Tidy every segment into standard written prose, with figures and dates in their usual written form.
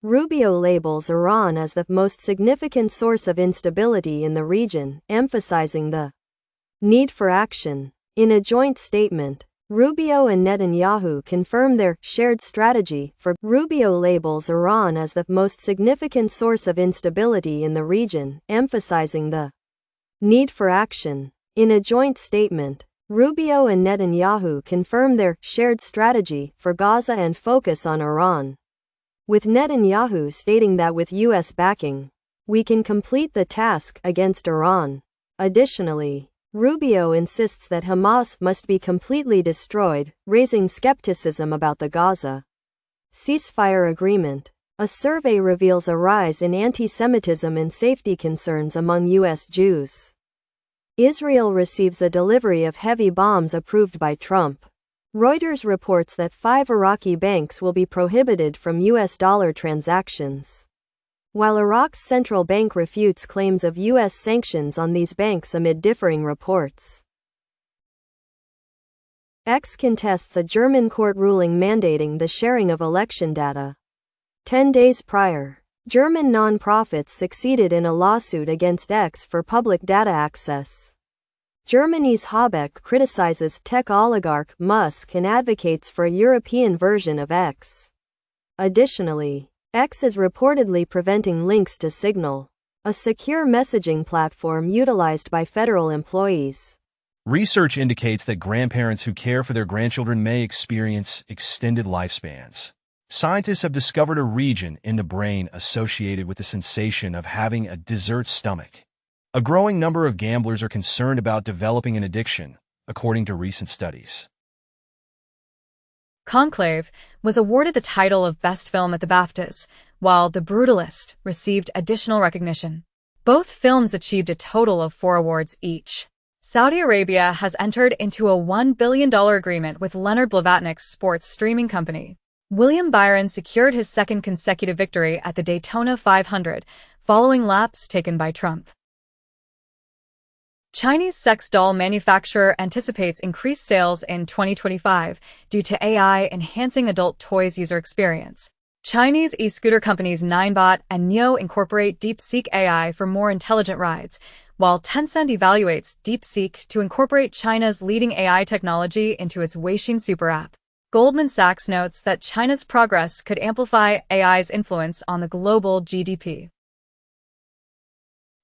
Rubio labels Iran as the most significant source of instability in the region, emphasizing the need for action. In a joint statement, Rubio and Netanyahu confirm their shared strategy for Rubio labels Iran as the most significant source of instability in the region, emphasizing the need for action. In a joint statement, Rubio and Netanyahu confirm their shared strategy for Gaza and focus on Iran, with Netanyahu stating that with U.S. backing, we can complete the task against Iran. Additionally, Rubio insists that Hamas must be completely destroyed, raising skepticism about the Gaza ceasefire agreement. A survey reveals a rise in anti-Semitism and safety concerns among U.S. Jews. Israel receives a delivery of heavy bombs approved by Trump. Reuters reports that 5 Iraqi banks will be prohibited from U.S. dollar transactions, while Iraq's central bank refutes claims of U.S. sanctions on these banks amid differing reports. X contests a German court ruling mandating the sharing of election data. 10 days prior, German non-profits succeeded in a lawsuit against X for public data access. Germany's Habeck criticizes tech oligarch Musk and advocates for a European version of X. Additionally, X is reportedly preventing links to Signal, a secure messaging platform utilized by federal employees. Research indicates that grandparents who care for their grandchildren may experience extended lifespans. Scientists have discovered a region in the brain associated with the sensation of having a dessert stomach. A growing number of gamblers are concerned about developing an addiction, according to recent studies. Conclave was awarded the title of Best Film at the BAFTAs, while The Brutalist received additional recognition. Both films achieved a total of 4 awards each. Saudi Arabia has entered into a $1 billion agreement with Leonard Blavatnik's sports streaming company. William Byron secured his second consecutive victory at the Daytona 500, following laps taken by Trump. Chinese sex doll manufacturer anticipates increased sales in 2025 due to AI enhancing adult toys user experience. Chinese e-scooter companies Ninebot and Neo incorporate DeepSeek AI for more intelligent rides, while Tencent evaluates DeepSeek to incorporate China's leading AI technology into its Weixin super app. Goldman Sachs notes that China's progress could amplify AI's influence on the global GDP.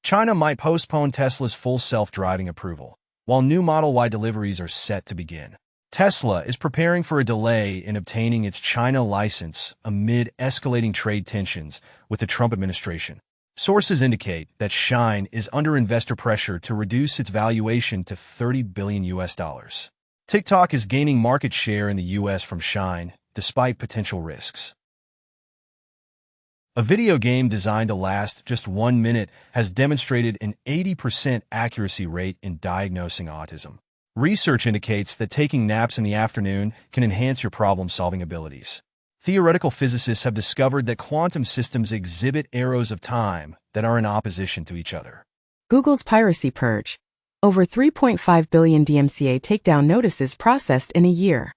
China might postpone Tesla's full self-driving approval, while new Model Y deliveries are set to begin. Tesla is preparing for a delay in obtaining its China license amid escalating trade tensions with the Trump administration. Sources indicate that Shine is under investor pressure to reduce its valuation to $30 billion. TikTok is gaining market share in the U.S. from Shine, despite potential risks. A video game designed to last just 1 minute has demonstrated an 80% accuracy rate in diagnosing autism. Research indicates that taking naps in the afternoon can enhance your problem-solving abilities. Theoretical physicists have discovered that quantum systems exhibit arrows of time that are in opposition to each other. Google's piracy purge. Over 3.5 billion DMCA takedown notices processed in a year.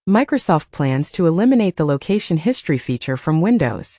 Microsoft plans to eliminate the location history feature from Windows.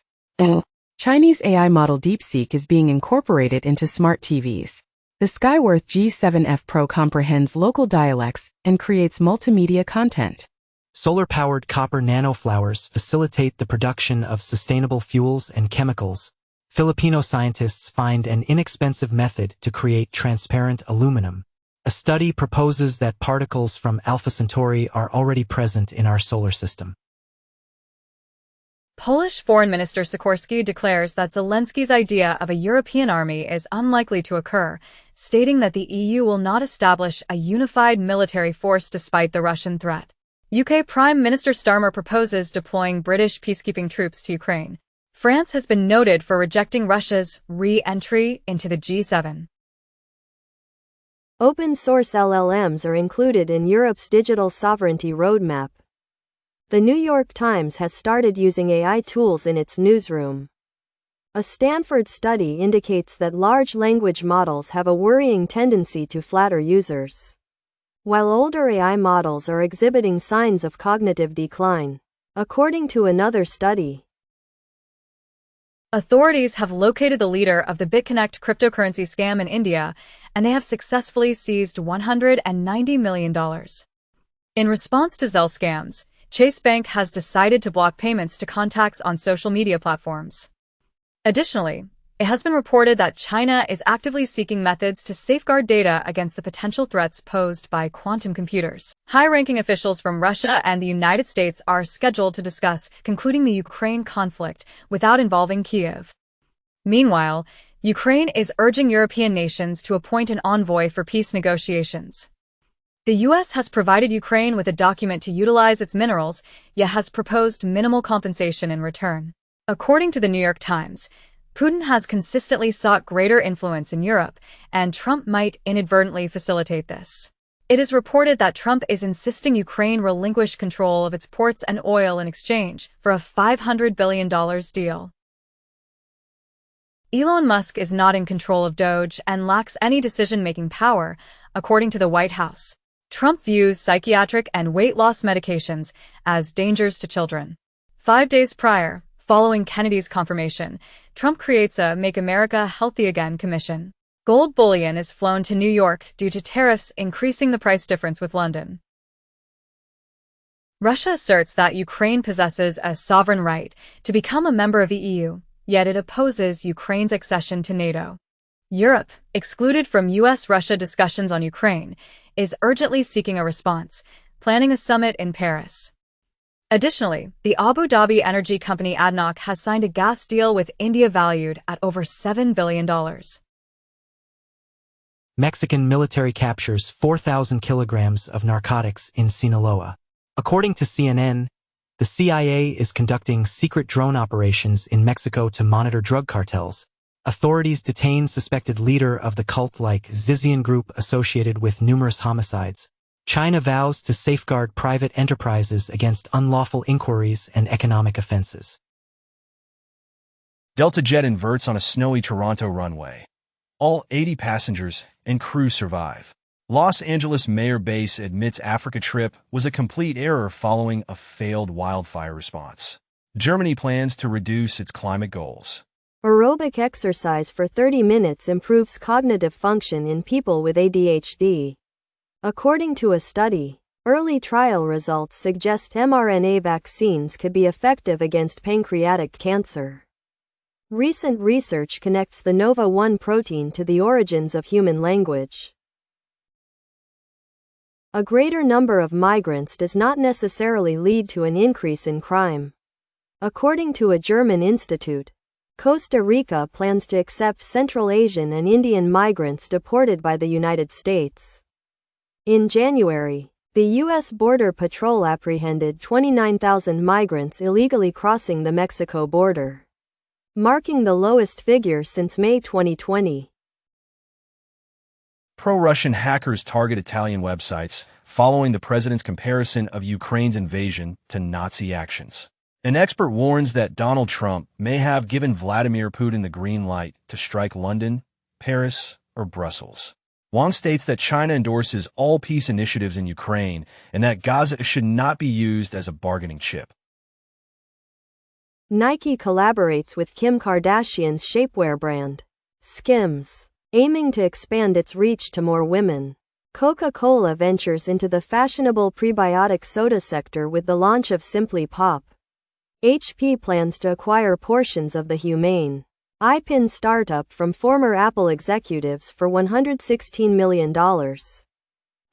Chinese AI model DeepSeek is being incorporated into smart TVs. The Skyworth G7F Pro comprehends local dialects and creates multimedia content. Solar-powered copper nanoflowers facilitate the production of sustainable fuels and chemicals. Filipino scientists find an inexpensive method to create transparent aluminum. A study proposes that particles from Alpha Centauri are already present in our solar system. Polish Foreign Minister Sikorski declares that Zelensky's idea of a European army is unlikely to occur, stating that the EU will not establish a unified military force despite the Russian threat. UK Prime Minister Starmer proposes deploying British peacekeeping troops to Ukraine. France has been noted for rejecting Russia's re-entry into the G7. Open-source LLMs are included in Europe's digital sovereignty roadmap. The New York Times has started using AI tools in its newsroom. A Stanford study indicates that large language models have a worrying tendency to flatter users, while older AI models are exhibiting signs of cognitive decline. According to another study, Authorities have located the leader of the BitConnect cryptocurrency scam in India, and they have successfully seized $190 million. In response to Zelle scams, Chase Bank has decided to block payments to contacts on social media platforms. Additionally, it has been reported that China is actively seeking methods to safeguard data against the potential threats posed by quantum computers. High-ranking officials from Russia and the United States are scheduled to discuss concluding the Ukraine conflict without involving Kyiv. Meanwhile, Ukraine is urging European nations to appoint an envoy for peace negotiations. The U.S. has provided Ukraine with a document to utilize its minerals, yet has proposed minimal compensation in return. According to the New York Times, Putin has consistently sought greater influence in Europe, and Trump might inadvertently facilitate this. It is reported that Trump is insisting Ukraine relinquish control of its ports and oil in exchange for a $500 billion deal. Elon Musk is not in control of Doge and lacks any decision-making power, according to the White House. Trump views psychiatric and weight loss medications as dangers to children. 5 days prior, following Kennedy's confirmation, Trump creates a Make America Healthy Again commission. Gold bullion is flown to New York due to tariffs increasing the price difference with London. Russia asserts that Ukraine possesses a sovereign right to become a member of the EU, yet it opposes Ukraine's accession to NATO. Europe, excluded from US-Russia discussions on Ukraine, is urgently seeking a response, planning a summit in Paris. Additionally, the Abu Dhabi energy company ADNOC has signed a gas deal with India valued at over $7 billion. Mexican military captures 4,000 kilograms of narcotics in Sinaloa. According to CNN, the CIA is conducting secret drone operations in Mexico to monitor drug cartels. Authorities detain suspected leader of the cult-like Zizian group associated with numerous homicides. China vows to safeguard private enterprises against unlawful inquiries and economic offenses. Delta jet inverts on a snowy Toronto runway. All 80 passengers and crew survive. Los Angeles Mayor Base admits Africa trip was a complete error following a failed wildfire response. Germany plans to reduce its climate goals. Aerobic exercise for 30 minutes improves cognitive function in people with ADHD. According to a study, early trial results suggest mRNA vaccines could be effective against pancreatic cancer. Recent research connects the NOVA1 protein to the origins of human language. A greater number of migrants does not necessarily lead to an increase in crime. According to a German institute, Costa Rica plans to accept Central Asian and Indian migrants deported by the United States. In January, the U.S. Border Patrol apprehended 29,000 migrants illegally crossing the Mexico border, marking the lowest figure since May 2020. Pro-Russian hackers target Italian websites following the president's comparison of Ukraine's invasion to Nazi actions. An expert warns that Donald Trump may have given Vladimir Putin the green light to strike London, Paris, or Brussels. Wang states that China endorses all peace initiatives in Ukraine and that Gaza should not be used as a bargaining chip. Nike collaborates with Kim Kardashian's shapewear brand, Skims, aiming to expand its reach to more women. Coca-Cola ventures into the fashionable prebiotic soda sector with the launch of Simply Pop. HP plans to acquire portions of the Humane iPin startup from former Apple executives for $116 million.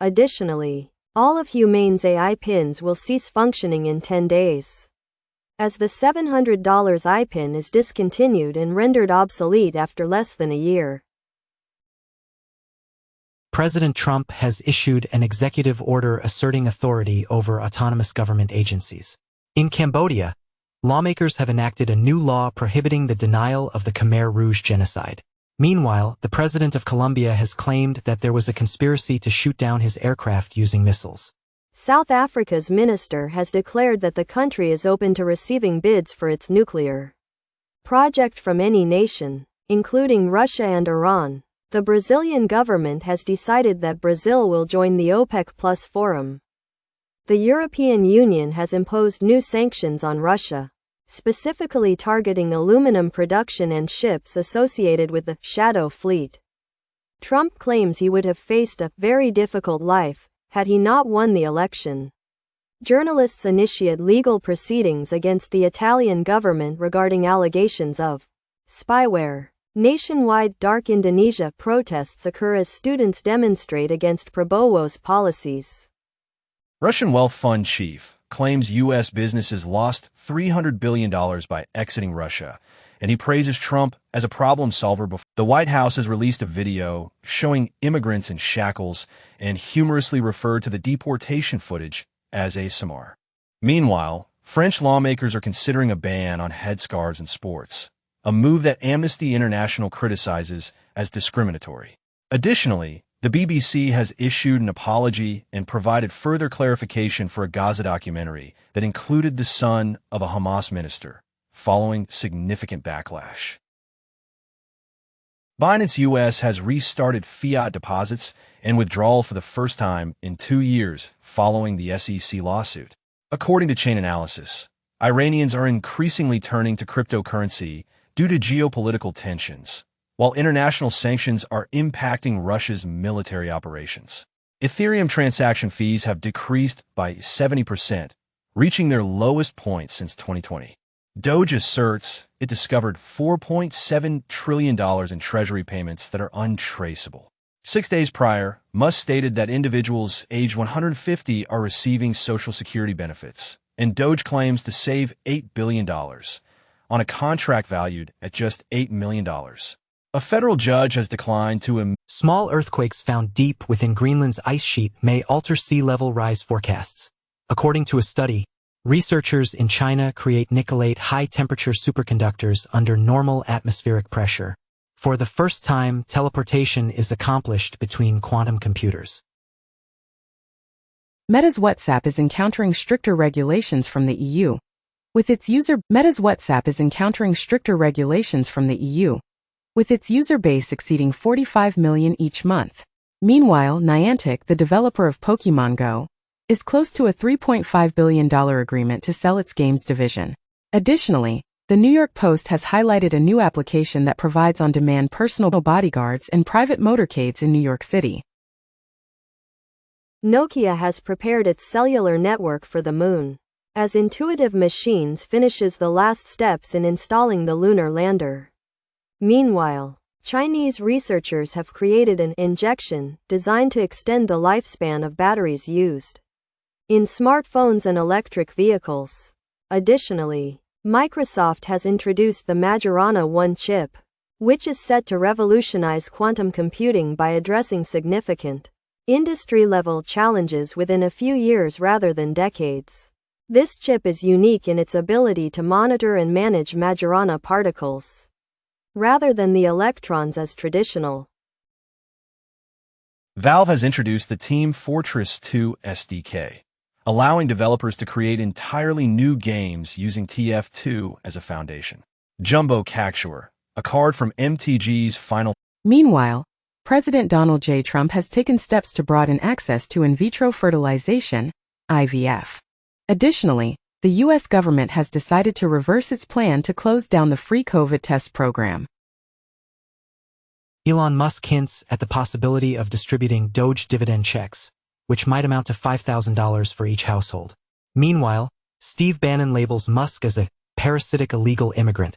Additionally, all of Humane's AI pins will cease functioning in 10 days, as the $700 iPin is discontinued and rendered obsolete after less than a year. President Trump has issued an executive order asserting authority over autonomous government agencies. In Cambodia, lawmakers have enacted a new law prohibiting the denial of the Khmer Rouge genocide. Meanwhile, the president of Colombia has claimed that there was a conspiracy to shoot down his aircraft using missiles. South Africa's minister has declared that the country is open to receiving bids for its nuclear project from any nation, including Russia and Iran. The Brazilian government has decided that Brazil will join the OPEC Plus forum. The European Union has imposed new sanctions on Russia. specifically targeting aluminum production and ships associated with the shadow fleet. Trump claims he would have faced a very difficult life had he not won the election. Journalists initiate legal proceedings against the Italian government regarding allegations of spyware. Nationwide dark Indonesia protests occur as students demonstrate against Prabowo's policies. Russian wealth fund chief claims U.S. businesses lost $300 billion by exiting Russia, and he praises Trump as a problem solver. The White House has released a video showing immigrants in shackles and humorously referred to the deportation footage as ASMR. Meanwhile, French lawmakers are considering a ban on headscarves in sports, a move that Amnesty International criticizes as discriminatory. Additionally, the BBC has issued an apology and provided further clarification for a Gaza documentary that included the son of a Hamas minister, following significant backlash. Binance US has restarted fiat deposits and withdrawal for the first time in 2 years following the SEC lawsuit. According to Chain Analysis, Iranians are increasingly turning to cryptocurrency due to geopolitical tensions, while international sanctions are impacting Russia's military operations. Ethereum transaction fees have decreased by 70%, reaching their lowest point since 2020. Doge asserts it discovered $4.7 trillion in treasury payments that are untraceable. 6 days prior, Musk stated that individuals aged 150 are receiving Social Security benefits, and Doge claims to save $8 billion on a contract valued at just $8 million. A federal judge has declined to Small earthquakes found deep within Greenland's ice sheet may alter sea level rise forecasts. According to a study, researchers in China create nickelate high-temperature superconductors under normal atmospheric pressure. For the first time, teleportation is accomplished between quantum computers. Meta's WhatsApp is encountering stricter regulations from the EU. Meta's WhatsApp is encountering stricter regulations from the EU, with its user base exceeding 45 million each month. Meanwhile, Niantic, the developer of Pokémon Go, is close to a $3.5 billion agreement to sell its games division. Additionally, the New York Post has highlighted a new application that provides on-demand personal bodyguards and private motorcades in New York City. Nokia has prepared its cellular network for the moon, as Intuitive Machines finishes the last steps in installing the lunar lander. Meanwhile, Chinese researchers have created an injection designed to extend the lifespan of batteries used in smartphones and electric vehicles. Additionally, Microsoft has introduced the Majorana 1 chip, which is set to revolutionize quantum computing by addressing significant industry-level challenges within a few years rather than decades. This chip is unique in its ability to monitor and manage Majorana particles, rather than the electrons as traditional. Valve has introduced the Team Fortress 2 SDK, allowing developers to create entirely new games using TF2 as a foundation. Jumbo Cactuar, a card from MTG's final. Meanwhile, President Donald J. Trump has taken steps to broaden access to in vitro fertilization, IVF. Additionally, the U.S. government has decided to reverse its plan to close down the free COVID test program. Elon Musk hints at the possibility of distributing Doge dividend checks, which might amount to $5,000 for each household. Meanwhile, Steve Bannon labels Musk as a parasitic illegal immigrant,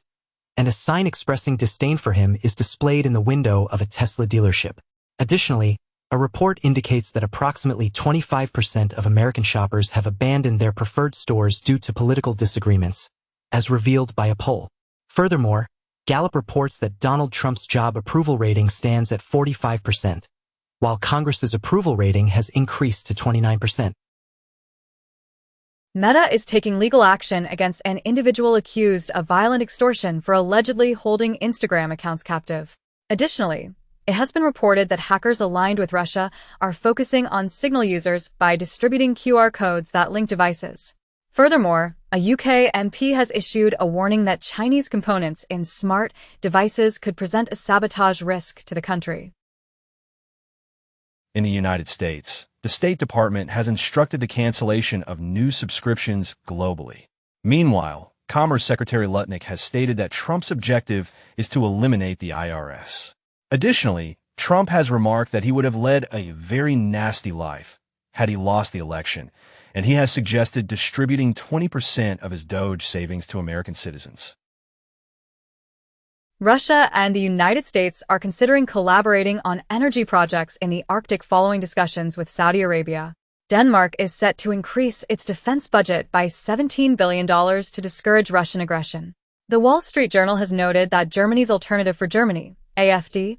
and a sign expressing disdain for him is displayed in the window of a Tesla dealership. Additionally, a report indicates that approximately 25% of American shoppers have abandoned their preferred stores due to political disagreements, as revealed by a poll. Furthermore, Gallup reports that Donald Trump's job approval rating stands at 45%, while Congress's approval rating has increased to 29%. Meta is taking legal action against an individual accused of violent extortion for allegedly holding Instagram accounts captive. Additionally, it has been reported that hackers aligned with Russia are focusing on Signal users by distributing QR codes that link devices. Furthermore, a UK MP has issued a warning that Chinese components in smart devices could present a sabotage risk to the country. In the United States, the State Department has instructed the cancellation of news subscriptions globally. Meanwhile, Commerce Secretary Lutnick has stated that Trump's objective is to eliminate the IRS. Additionally, Trump has remarked that he would have led a very nasty life had he lost the election, and he has suggested distributing 20% of his Doge savings to American citizens. Russia and the United States are considering collaborating on energy projects in the Arctic following discussions with Saudi Arabia. Denmark is set to increase its defense budget by $17 billion to discourage Russian aggression. The Wall Street Journal has noted that Germany's Alternative for Germany, AfD,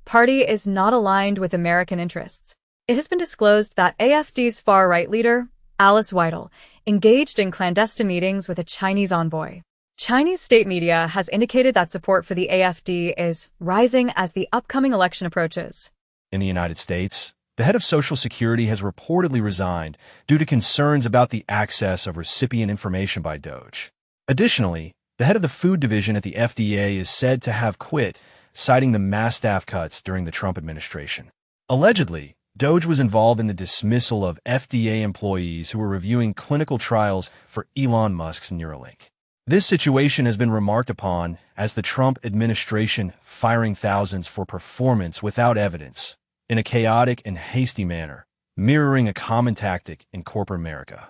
party is not aligned with American interests. It has been disclosed that AfD's far-right leader, Alice Weidel, engaged in clandestine meetings with a Chinese envoy. Chinese state media has indicated that support for the AfD is rising as the upcoming election approaches. In the United States, the head of Social Security has reportedly resigned due to concerns about the access of recipient information by Doge. Additionally, the head of the food division at the FDA is said to have quit, citing the mass staff cuts during the Trump administration. Allegedly, Doge was involved in the dismissal of FDA employees who were reviewing clinical trials for Elon Musk's Neuralink. This situation has been remarked upon as the Trump administration firing thousands for performance without evidence in a chaotic and hasty manner, mirroring a common tactic in corporate America.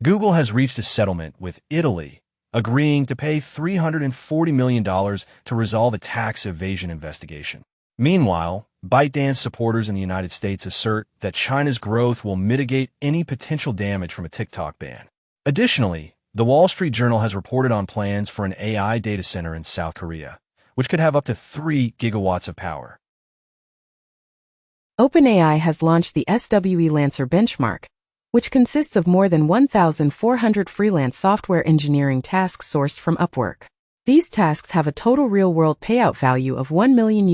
Google has reached a settlement with Italy, agreeing to pay $340 million to resolve a tax evasion investigation. Meanwhile, ByteDance supporters in the United States assert that China's growth will mitigate any potential damage from a TikTok ban. Additionally, the Wall Street Journal has reported on plans for an AI data center in South Korea, which could have up to 3 gigawatts of power. OpenAI has launched the SWE Lancer benchmark, which consists of more than 1,400 freelance software engineering tasks sourced from Upwork. These tasks have a total real-world payout value of $1 million.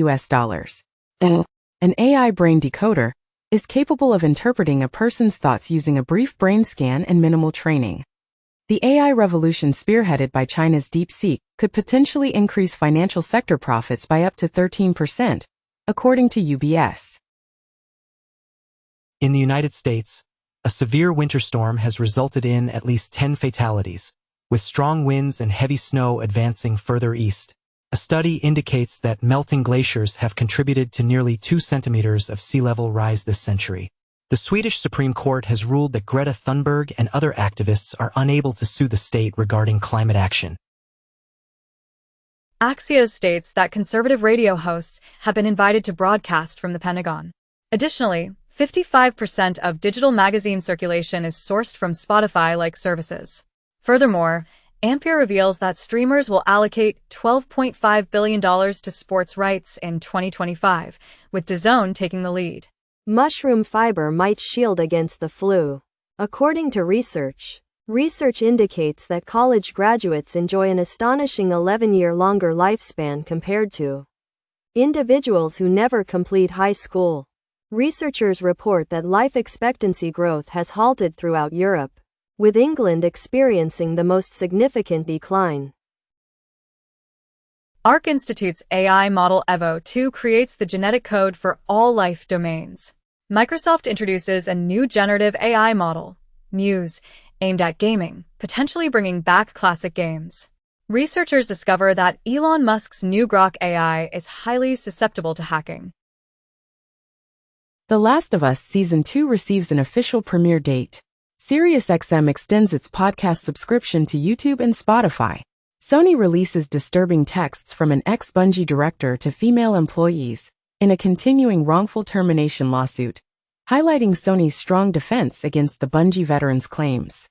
An AI brain decoder is capable of interpreting a person's thoughts using a brief brain scan and minimal training. The AI revolution spearheaded by China's DeepSeek could potentially increase financial sector profits by up to 13%, according to UBS. In the United States, a severe winter storm has resulted in at least 10 fatalities, with strong winds and heavy snow advancing further east. A study indicates that melting glaciers have contributed to nearly 2 centimeters of sea level rise this century. The Swedish Supreme Court has ruled that Greta Thunberg and other activists are unable to sue the state regarding climate action. Axios states that conservative radio hosts have been invited to broadcast from the Pentagon. Additionally, 55% of digital magazine circulation is sourced from Spotify-like services. Furthermore, Ampere reveals that streamers will allocate $12.5 billion to sports rights in 2025, with DAZN taking the lead. Mushroom fiber might shield against the flu. According to research indicates that college graduates enjoy an astonishing 11-year longer lifespan compared to individuals who never complete high school. Researchers report that life expectancy growth has halted throughout Europe, with England experiencing the most significant decline. Arc Institute's AI model Evo 2 creates the genetic code for all life domains. Microsoft introduces a new generative AI model, Muse, aimed at gaming, potentially bringing back classic games. Researchers discover that Elon Musk's new Grok AI is highly susceptible to hacking. The Last of Us Season 2 receives an official premiere date. SiriusXM extends its podcast subscription to YouTube and Spotify. Sony releases disturbing texts from an ex-Bungie director to female employees in a continuing wrongful termination lawsuit, highlighting Sony's strong defense against the Bungie veterans' claims.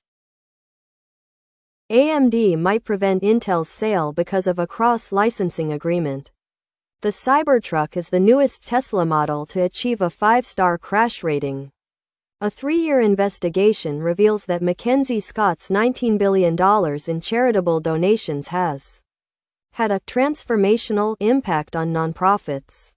AMD might prevent Intel's sale because of a cross-licensing agreement. The Cybertruck is the newest Tesla model to achieve a 5-star crash rating. A 3-year investigation reveals that Mackenzie Scott's $19 billion in charitable donations has had a transformational impact on nonprofits.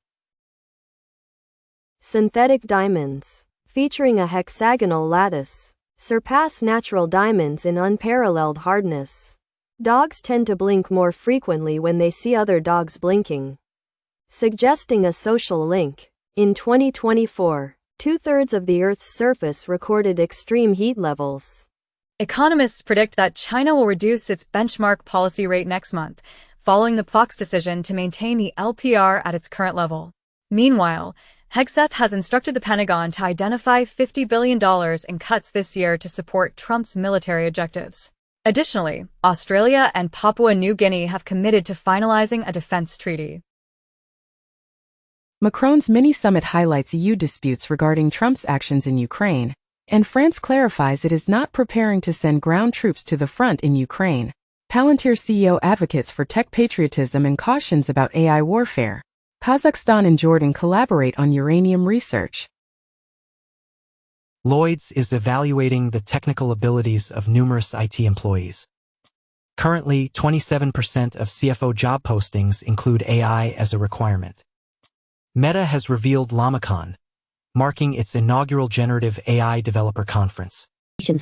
Synthetic diamonds, featuring a hexagonal lattice, surpass natural diamonds in unparalleled hardness. Dogs tend to blink more frequently when they see other dogs blinking, suggesting a social link. In 2024, 2/3 of the Earth's surface recorded extreme heat levels. Economists predict that China will reduce its benchmark policy rate next month, following the Fox decision to maintain the LPR at its current level. Meanwhile, Hegseth has instructed the Pentagon to identify $50 billion in cuts this year to support Trump's military objectives. Additionally, Australia and Papua New Guinea have committed to finalizing a defense treaty. Macron's mini-summit highlights EU disputes regarding Trump's actions in Ukraine, and France clarifies it is not preparing to send ground troops to the front in Ukraine. Palantir CEO advocates for tech patriotism and cautions about AI warfare. Kazakhstan and Jordan collaborate on uranium research. Lloyd's is evaluating the technical abilities of numerous IT employees. Currently, 27% of CFO job postings include AI as a requirement. Meta has revealed LlamaCon, marking its inaugural generative AI developer conference.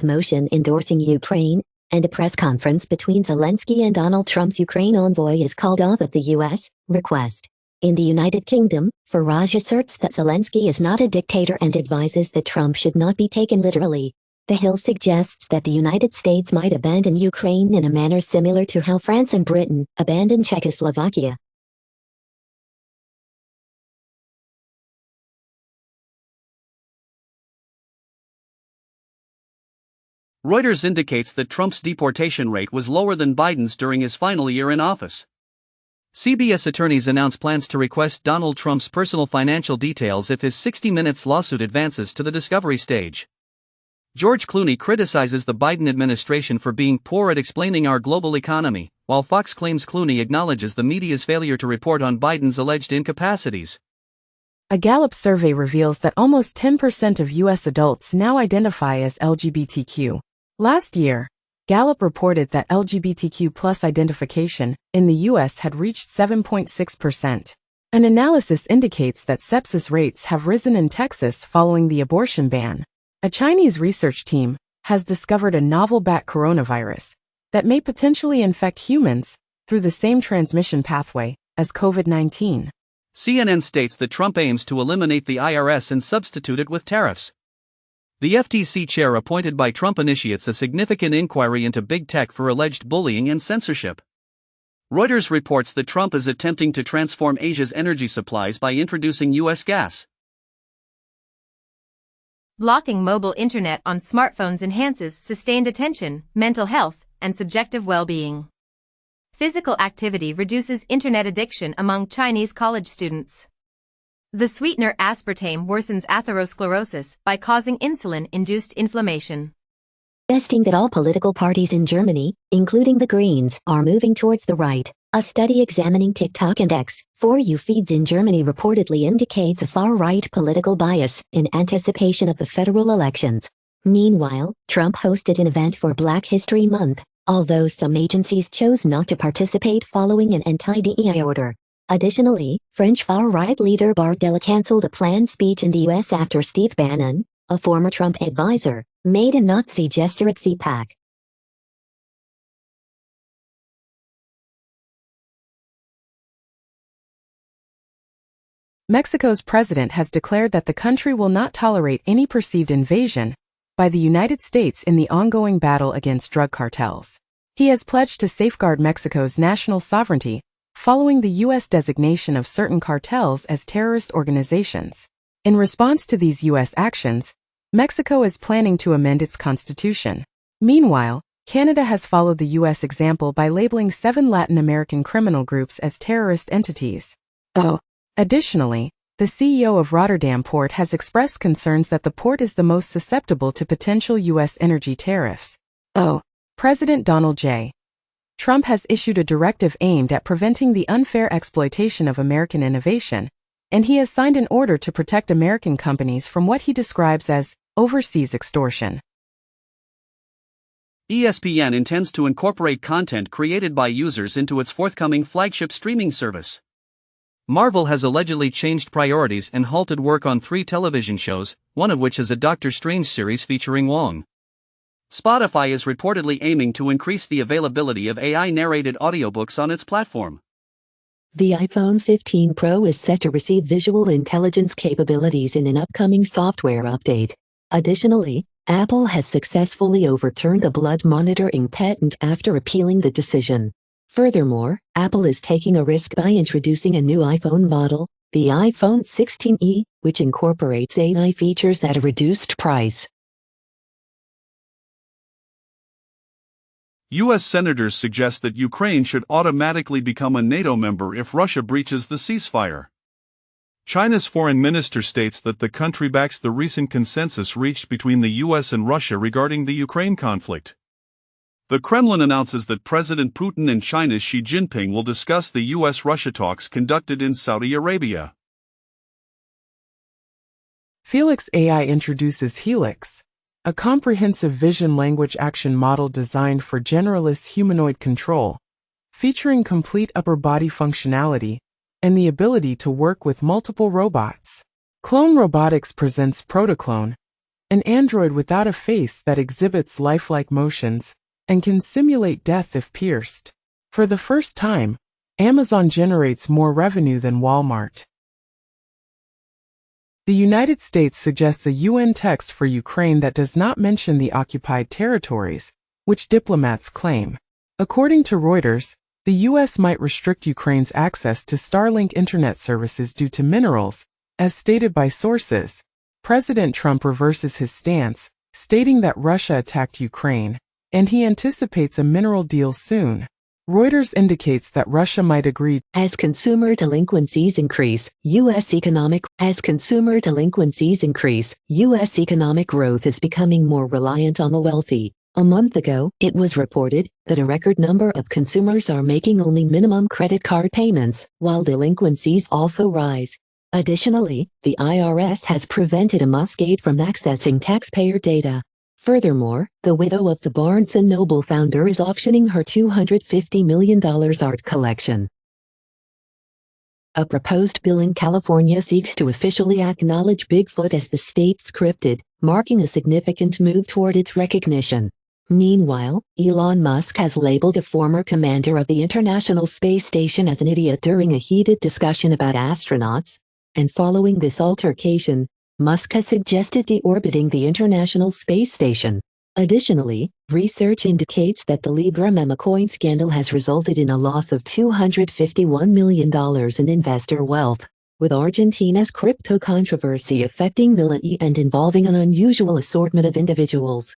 Motion endorsing Ukraine, and a press conference between Zelensky and Donald Trump's Ukraine envoy is called off at the U.S. request. In the United Kingdom, Farage asserts that Zelensky is not a dictator and advises that Trump should not be taken literally. The Hill suggests that the United States might abandon Ukraine in a manner similar to how France and Britain abandoned Czechoslovakia. Reuters indicates that Trump's deportation rate was lower than Biden's during his final year in office. CBS attorneys announce plans to request Donald Trump's personal financial details if his 60 Minutes lawsuit advances to the discovery stage. George Clooney criticizes the Biden administration for being poor at explaining our global economy, while Fox claims Clooney acknowledges the media's failure to report on Biden's alleged incapacities. A Gallup survey reveals that almost 10% of U.S. adults now identify as LGBTQ. Last year, Gallup reported that LGBTQ+ identification in the U.S. had reached 7.6%. An analysis indicates that sepsis rates have risen in Texas following the abortion ban. A Chinese research team has discovered a novel bat coronavirus that may potentially infect humans through the same transmission pathway as COVID-19. CNN states that Trump aims to eliminate the IRS and substitute it with tariffs. The FTC chair appointed by Trump initiates a significant inquiry into big tech for alleged bullying and censorship. Reuters reports that Trump is attempting to transform Asia's energy supplies by introducing U.S. gas. Blocking mobile internet on smartphones enhances sustained attention, mental health, and subjective well-being. Physical activity reduces internet addiction among Chinese college students. The sweetener aspartame worsens atherosclerosis by causing insulin-induced inflammation. Suggesting that all political parties in Germany, including the Greens, are moving towards the right. A study examining TikTok and X, For You feeds in Germany reportedly indicates a far-right political bias in anticipation of the federal elections. Meanwhile, Trump hosted an event for Black History Month, although some agencies chose not to participate following an anti-DEI order. Additionally, French far-right leader Bardella canceled a planned speech in the U.S. after Steve Bannon, a former Trump advisor, made a Nazi gesture at CPAC. Mexico's president has declared that the country will not tolerate any perceived invasion by the United States in the ongoing battle against drug cartels. He has pledged to safeguard Mexico's national sovereignty following the U.S. designation of certain cartels as terrorist organizations. In response to these U.S. actions, Mexico is planning to amend its constitution. Meanwhile, Canada has followed the U.S. example by labeling 7 Latin American criminal groups as terrorist entities. Additionally, the CEO of Rotterdam Port has expressed concerns that the port is the most susceptible to potential U.S. energy tariffs. President Donald J. Trump has issued a directive aimed at preventing the unfair exploitation of American innovation, and he has signed an order to protect American companies from what he describes as overseas extortion. ESPN intends to incorporate content created by users into its forthcoming flagship streaming service. Marvel has allegedly changed priorities and halted work on 3 television shows, one of which is a Doctor Strange series featuring Wong. Spotify is reportedly aiming to increase the availability of AI-narrated audiobooks on its platform. The iPhone 15 Pro is set to receive visual intelligence capabilities in an upcoming software update. Additionally, Apple has successfully overturned a blood monitoring patent after appealing the decision. Furthermore, Apple is taking a risk by introducing a new iPhone model, the iPhone 16e, which incorporates AI features at a reduced price. U.S. senators suggest that Ukraine should automatically become a NATO member if Russia breaches the ceasefire. China's foreign minister states that the country backs the recent consensus reached between the U.S. and Russia regarding the Ukraine conflict. The Kremlin announces that President Putin and China's Xi Jinping will discuss the U.S.-Russia talks conducted in Saudi Arabia. Felix AI introduces Helix, a comprehensive vision language action model designed for generalist humanoid control, featuring complete upper body functionality and the ability to work with multiple robots. Clone Robotics presents Protoclone, an android without a face that exhibits lifelike motions and can simulate death if pierced. For the first time, Amazon generates more revenue than Walmart. The United States suggests a UN text for Ukraine that does not mention the occupied territories, which diplomats claim. According to Reuters, the U.S. might restrict Ukraine's access to Starlink internet services due to minerals, as stated by sources. President Trump reverses his stance, stating that Russia attacked Ukraine, and he anticipates a mineral deal soon. Reuters indicates that Russia might agree. As consumer delinquencies increase, U.S. economic growth is becoming more reliant on the wealthy. A month ago, it was reported that a record number of consumers are making only minimum credit card payments, while delinquencies also rise. Additionally, the IRS has prevented a Muscade from accessing taxpayer data. Furthermore, the widow of the Barnes & Noble founder is auctioning her $250 million art collection. A proposed bill in California seeks to officially acknowledge Bigfoot as the state's cryptid, marking a significant move toward its recognition. Meanwhile, Elon Musk has labeled a former commander of the International Space Station as an idiot during a heated discussion about astronauts, and following this altercation, Musk has suggested deorbiting the International Space Station. Additionally, research indicates that the Libra meme-coin scandal has resulted in a loss of $251 million in investor wealth, with Argentina's crypto controversy affecting Milei and involving an unusual assortment of individuals.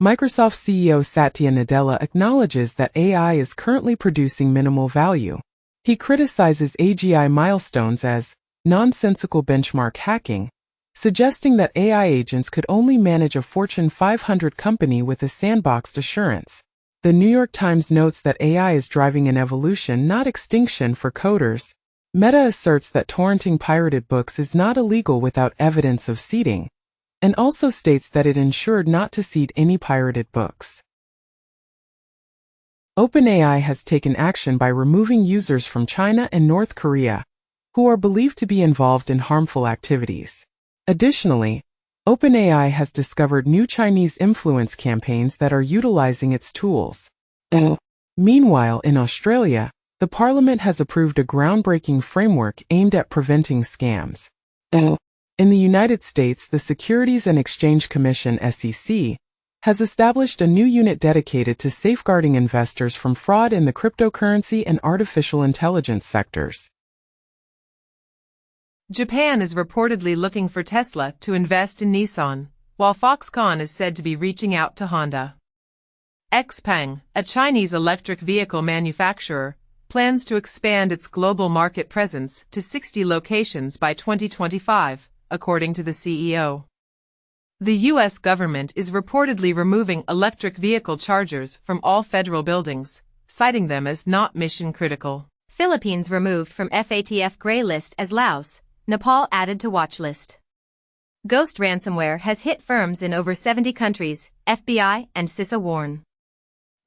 Microsoft CEO Satya Nadella acknowledges that AI is currently producing minimal value. He criticizes AGI milestones as nonsensical benchmark hacking, suggesting that AI agents could only manage a Fortune 500 company with a sandboxed assurance. The New York Times notes that AI is driving an evolution, not extinction, for coders. Meta asserts that torrenting pirated books is not illegal without evidence of seeding, and also states that it ensured not to seed any pirated books. OpenAI has taken action by removing users from China and North Korea, who are believed to be involved in harmful activities. Additionally, OpenAI has discovered new Chinese influence campaigns that are utilizing its tools. Meanwhile, in Australia, the Parliament has approved a groundbreaking framework aimed at preventing scams. In the United States, the Securities and Exchange Commission (SEC) has established a new unit dedicated to safeguarding investors from fraud in the cryptocurrency and artificial intelligence sectors. Japan is reportedly looking for Tesla to invest in Nissan, while Foxconn is said to be reaching out to Honda. XPeng, a Chinese electric vehicle manufacturer, plans to expand its global market presence to 60 locations by 2025. According to the CEO. The U.S. government is reportedly removing electric vehicle chargers from all federal buildings, citing them as not mission-critical. Philippines removed from FATF gray list as Laos, Nepal added to watch list. Ghost ransomware has hit firms in over 70 countries, FBI and CISA warn.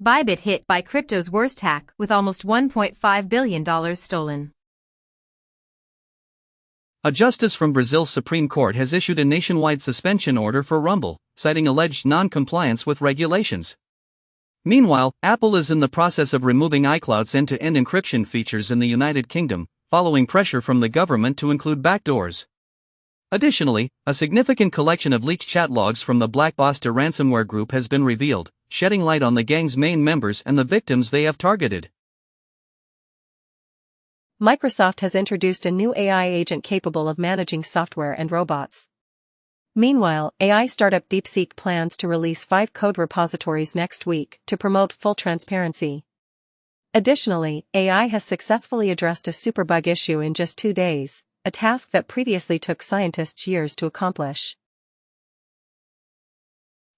Bybit hit by crypto's worst hack with almost $1.5 billion stolen. A justice from Brazil's Supreme Court has issued a nationwide suspension order for Rumble, citing alleged non-compliance with regulations. Meanwhile, Apple is in the process of removing iCloud's end-to-end encryption features in the United Kingdom, following pressure from the government to include backdoors. Additionally, a significant collection of leaked chat logs from the Blockbuster ransomware group has been revealed, shedding light on the gang's main members and the victims they have targeted. Microsoft has introduced a new AI agent capable of managing software and robots. Meanwhile, AI startup DeepSeek plans to release 5 code repositories next week to promote full transparency. Additionally, AI has successfully addressed a superbug issue in just 2 days, a task that previously took scientists years to accomplish.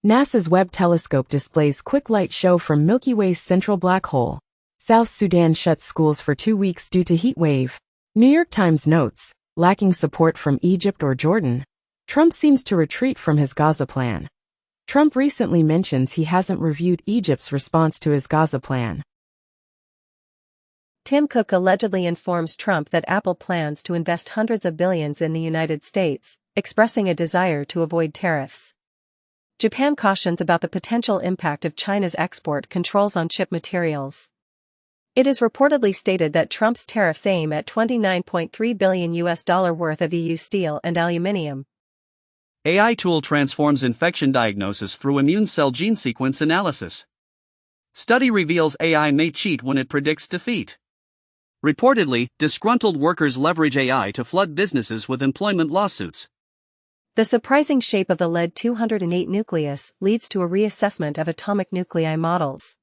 NASA's Webb telescope displays quick light show from Milky Way's central black hole. South Sudan shuts schools for 2 weeks due to heat wave. New York Times notes, lacking support from Egypt or Jordan, Trump seems to retreat from his Gaza plan. Trump recently mentions he hasn't reviewed Egypt's response to his Gaza plan. Tim Cook allegedly informs Trump that Apple plans to invest hundreds of billions in the United States, expressing a desire to avoid tariffs. Japan cautions about the potential impact of China's export controls on chip materials. It is reportedly stated that Trump's tariffs aim at $29.3 billion worth of EU steel and aluminium. AI tool transforms infection diagnosis through immune cell gene sequence analysis. Study reveals AI may cheat when it predicts defeat. Reportedly, disgruntled workers leverage AI to flood businesses with employment lawsuits. The surprising shape of the lead-208 nucleus leads to a reassessment of atomic nuclei models.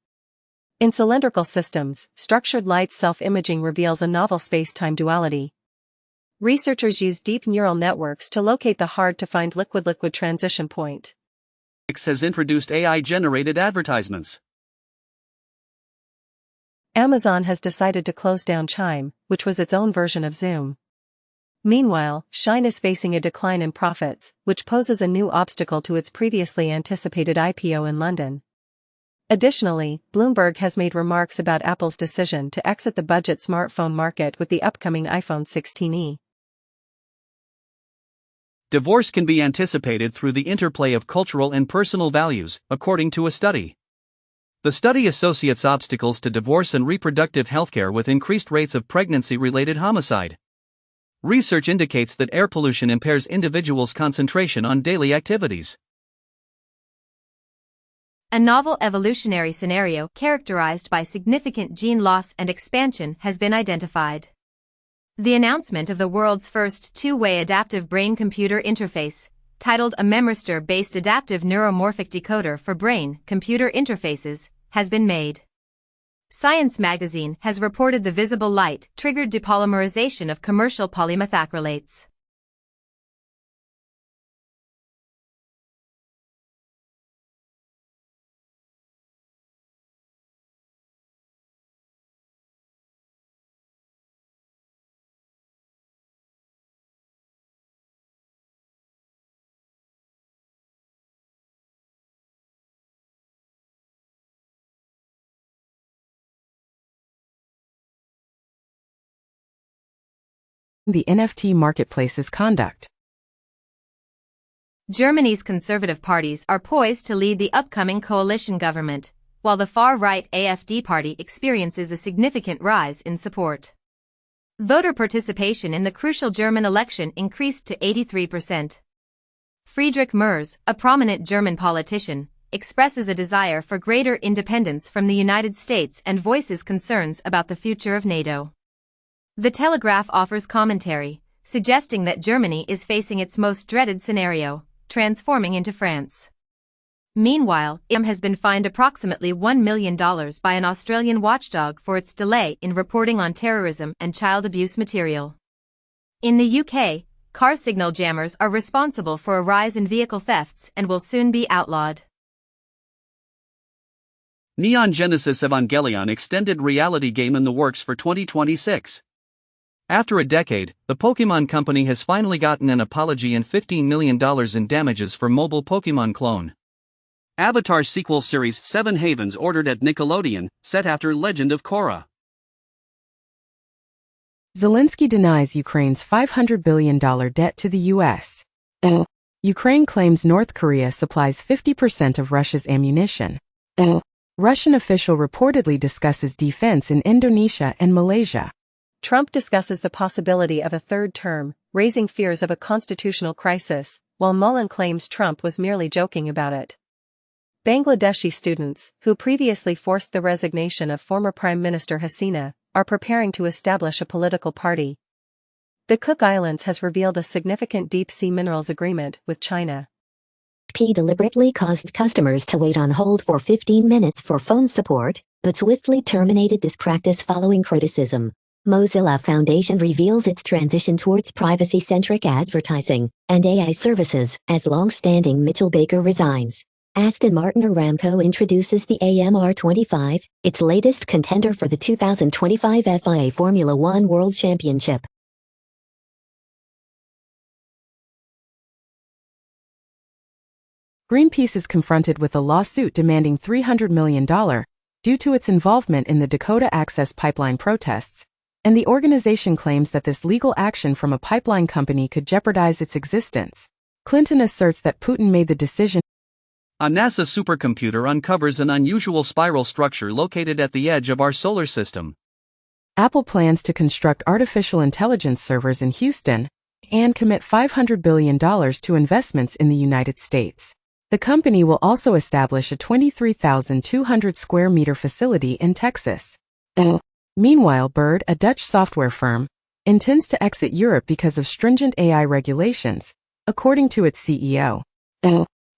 In cylindrical systems, structured light self-imaging reveals a novel space-time duality. Researchers use deep neural networks to locate the hard-to-find liquid-liquid transition point. X has introduced AI-generated advertisements. Amazon has decided to close down Chime, which was its own version of Zoom. Meanwhile, Shine is facing a decline in profits, which poses a new obstacle to its previously anticipated IPO in London. Additionally, Bloomberg has made remarks about Apple's decision to exit the budget smartphone market with the upcoming iPhone 16e. Divorce can be anticipated through the interplay of cultural and personal values, according to a study. The study associates obstacles to divorce and reproductive healthcare with increased rates of pregnancy-related homicide. Research indicates that air pollution impairs individuals' concentration on daily activities. A novel evolutionary scenario characterized by significant gene loss and expansion has been identified. The announcement of the world's first two-way adaptive brain-computer interface, titled a memristor-based adaptive neuromorphic decoder for brain-computer interfaces, has been made. Science magazine has reported the visible light-triggered depolymerization of commercial polymethacrylates. The NFT marketplace's conduct. Germany's conservative parties are poised to lead the upcoming coalition government, while the far-right AfD party experiences a significant rise in support. Voter participation in the crucial German election increased to 83%. Friedrich Merz, a prominent German politician, expresses a desire for greater independence from the United States and voices concerns about the future of NATO. The Telegraph offers commentary, suggesting that Germany is facing its most dreaded scenario, transforming into France. Meanwhile, IM has been fined approximately $1 million by an Australian watchdog for its delay in reporting on terrorism and child abuse material. In the UK, car signal jammers are responsible for a rise in vehicle thefts and will soon be outlawed. Neon Genesis Evangelion extended reality game in the works for 2026. After a decade, the Pokémon Company has finally gotten an apology and $15 million in damages for mobile Pokémon clone. Avatar sequel series Seven Havens ordered at Nickelodeon, set after Legend of Korra. Zelensky denies Ukraine's $500 billion debt to the U.S. Ukraine claims North Korea supplies 50% of Russia's ammunition. Russian official reportedly discusses defense in Indonesia and Malaysia. Trump discusses the possibility of a third term, raising fears of a constitutional crisis, while Mullen claims Trump was merely joking about it. Bangladeshi students, who previously forced the resignation of former Prime Minister Hasina, are preparing to establish a political party. The Cook Islands has revealed a significant deep-sea minerals agreement with China. P deliberately caused customers to wait on hold for 15 minutes for phone support, but swiftly terminated this practice following criticism. Mozilla Foundation reveals its transition towards privacy-centric advertising and AI services as long-standing Mitchell Baker resigns. Aston Martin Aramco introduces the AMR25, its latest contender for the 2025 FIA Formula One World Championship. Greenpeace is confronted with a lawsuit demanding $300 million due to its involvement in the Dakota Access Pipeline protests, and the organization claims that this legal action from a pipeline company could jeopardize its existence. Clinton asserts that Putin made the decision. A NASA supercomputer uncovers an unusual spiral structure located at the edge of our solar system. Apple plans to construct artificial intelligence servers in Houston and commit $500 billion to investments in the United States. The company will also establish a 23,200 square meter facility in Texas. Meanwhile, Bird, a Dutch software firm, intends to exit Europe because of stringent AI regulations, according to its CEO.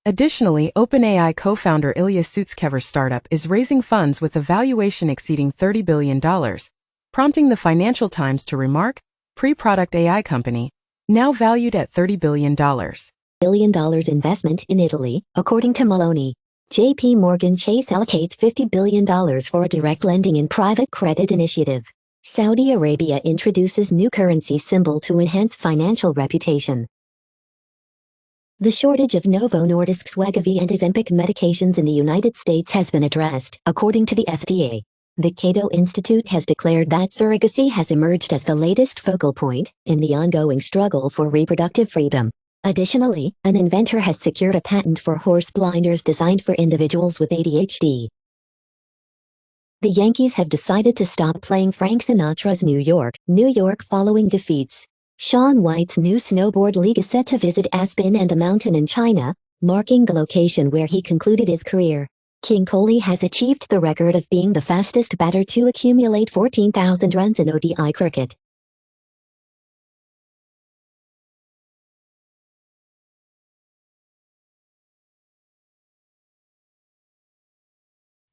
Additionally, OpenAI co-founder Ilya Sutskever's startup is raising funds with a valuation exceeding $30 billion, prompting the Financial Times to remark, pre-product AI company, now valued at $30 billion. $1 billion investment in Italy, according to Maloney. JP Morgan Chase allocates $50 billion for a direct lending and private credit initiative. Saudi Arabia introduces new currency symbol to enhance financial reputation. The shortage of Novo Nordisk's Wegovy and Ozempic medications in the United States has been addressed, according to the FDA. The Cato Institute has declared that surrogacy has emerged as the latest focal point in the ongoing struggle for reproductive freedom. Additionally, an inventor has secured a patent for horse blinders designed for individuals with ADHD. The Yankees have decided to stop playing Frank Sinatra's New York following defeats. Shaun White's new snowboard league is set to visit Aspen and a mountain in China, marking the location where he concluded his career. King Kohli has achieved the record of being the fastest batter to accumulate 14,000 runs in ODI cricket.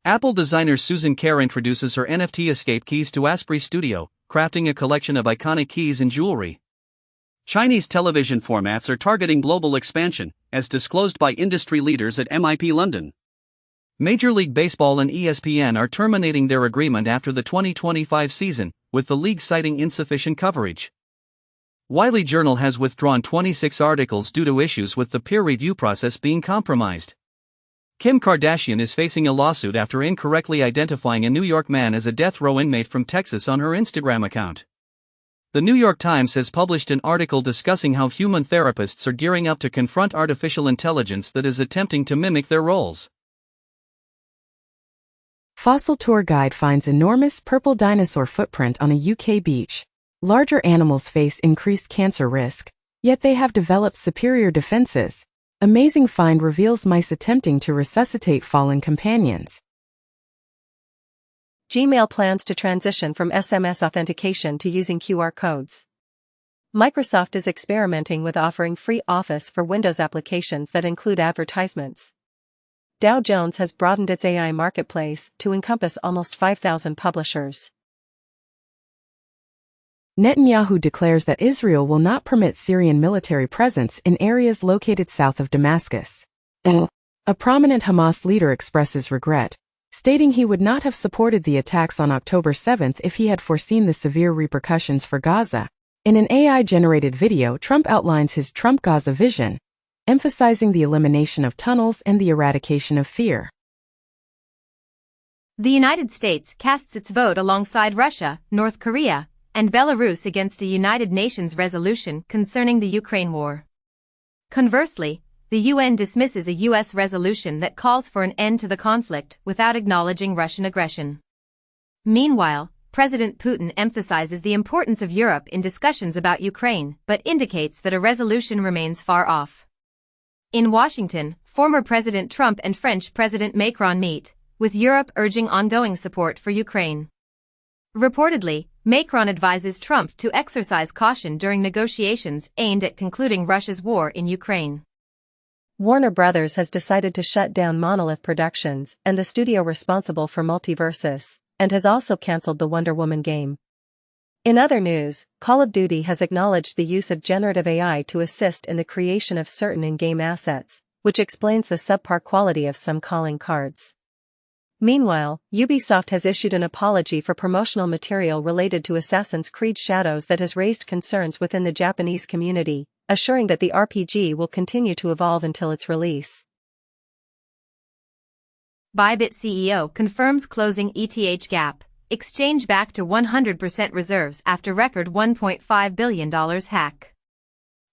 Apple designer Susan Kerr introduces her NFT escape keys to Asprey Studio, crafting a collection of iconic keys and jewelry. Chinese television formats are targeting global expansion, as disclosed by industry leaders at MIP London. Major League Baseball and ESPN are terminating their agreement after the 2025 season, with the league citing insufficient coverage. Wiley Journal has withdrawn 26 articles due to issues with the peer review process being compromised. Kim Kardashian is facing a lawsuit after incorrectly identifying a New York man as a death row inmate from Texas on her Instagram account. The New York Times has published an article discussing how human therapists are gearing up to confront artificial intelligence that is attempting to mimic their roles. Fossil tour guide finds enormous purple dinosaur footprint on a UK beach. Larger animals face increased cancer risk, yet they have developed superior defenses. Amazing find reveals mice attempting to resuscitate fallen companions. Gmail plans to transition from SMS authentication to using QR codes. Microsoft is experimenting with offering free Office for Windows applications that include advertisements. Dow Jones has broadened its AI marketplace to encompass almost 5,000 publishers. Netanyahu declares that Israel will not permit Syrian military presence in areas located south of Damascus. A prominent Hamas leader expresses regret, stating he would not have supported the attacks on October 7 if he had foreseen the severe repercussions for Gaza. In an AI-generated video, Trump outlines his Trump Gaza vision, emphasizing the elimination of tunnels and the eradication of fear. The United States casts its vote alongside Russia, North Korea, and Belarus against a United Nations resolution concerning the Ukraine war. Conversely, the UN dismisses a U.S. resolution that calls for an end to the conflict without acknowledging Russian aggression. Meanwhile, President Putin emphasizes the importance of Europe in discussions about Ukraine, but indicates that a resolution remains far off. In Washington, former President Trump and French President Macron meet, with Europe urging ongoing support for Ukraine. Reportedly, Macron advises Trump to exercise caution during negotiations aimed at concluding Russia's war in Ukraine. Warner Brothers has decided to shut down Monolith Productions and the studio responsible for Multiversus, and has also cancelled the Wonder Woman game. In other news, Call of Duty has acknowledged the use of generative AI to assist in the creation of certain in-game assets, which explains the subpar quality of some calling cards. Meanwhile, Ubisoft has issued an apology for promotional material related to Assassin's Creed Shadows that has raised concerns within the Japanese community, assuring that the RPG will continue to evolve until its release. Bybit CEO confirms closing ETH gap, exchange back to 100% reserves after record $1.5 billion hack.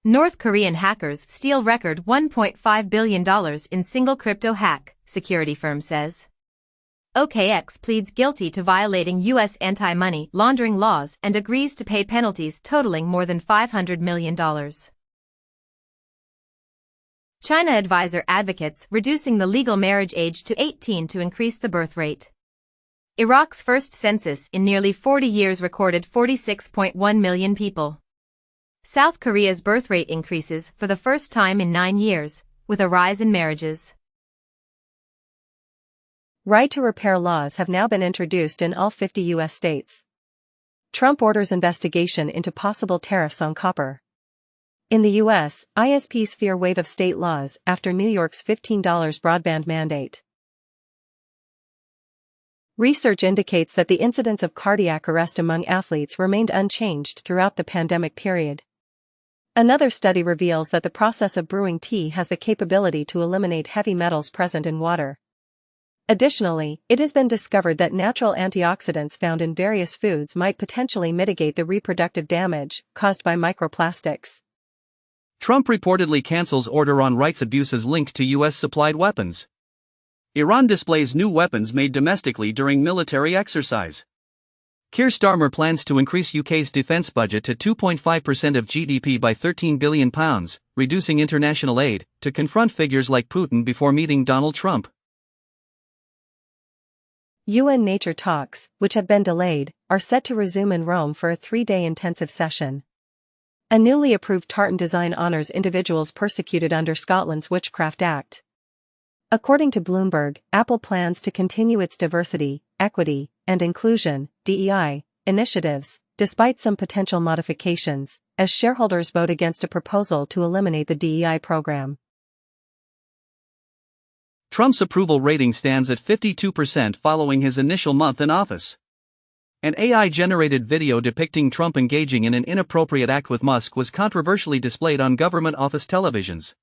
North Korean hackers steal record $1.5 billion in single crypto hack, security firm says. OKX pleads guilty to violating U.S. anti-money laundering laws and agrees to pay penalties totaling more than $500 million. China advisor advocates reducing the legal marriage age to 18 to increase the birth rate. Iraq's first census in nearly 40 years recorded 46.1 million people. South Korea's birth rate increases for the first time in 9 years, with a rise in marriages. Right-to-repair laws have now been introduced in all 50 U.S. states. Trump orders investigation into possible tariffs on copper. In the U.S., ISPs fear wave of state laws after New York's $15 broadband mandate. Research indicates that the incidence of cardiac arrest among athletes remained unchanged throughout the pandemic period. Another study reveals that the process of brewing tea has the capability to eliminate heavy metals present in water. Additionally, it has been discovered that natural antioxidants found in various foods might potentially mitigate the reproductive damage caused by microplastics. Trump reportedly cancels order on rights abuses linked to U.S.-supplied weapons. Iran displays new weapons made domestically during military exercise. Keir Starmer plans to increase UK's defence budget to 2.5% of GDP by £13 billion, reducing international aid, to confront figures like Putin before meeting Donald Trump. UN nature talks, which have been delayed, are set to resume in Rome for a 3-day intensive session. A newly approved tartan design honors individuals persecuted under Scotland's Witchcraft Act. According to Bloomberg, Apple plans to continue its diversity, equity, and inclusion (DEI) initiatives, despite some potential modifications, as shareholders vote against a proposal to eliminate the DEI program. Trump's approval rating stands at 52% following his initial month in office. An AI-generated video depicting Trump engaging in an inappropriate act with Musk was controversially displayed on government office televisions.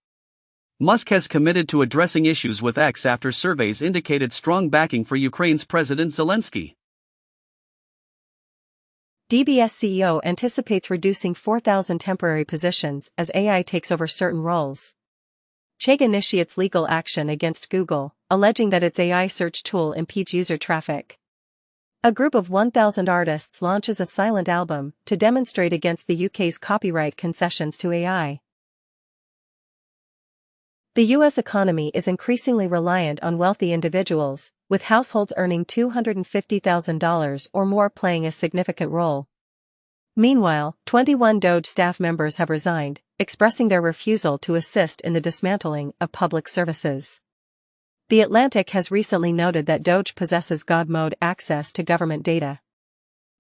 Musk has committed to addressing issues with X after surveys indicated strong backing for Ukraine's President Zelensky. DBS CEO anticipates reducing 4,000 temporary positions as AI takes over certain roles. Chegg initiates legal action against Google, alleging that its AI search tool impedes user traffic. A group of 1,000 artists launches a silent album to demonstrate against the UK's copyright concessions to AI. The U.S. economy is increasingly reliant on wealthy individuals, with households earning $250,000 or more playing a significant role. Meanwhile, 21 DOGE staff members have resigned, expressing their refusal to assist in the dismantling of public services. The Atlantic has recently noted that DOGE possesses God mode access to government data.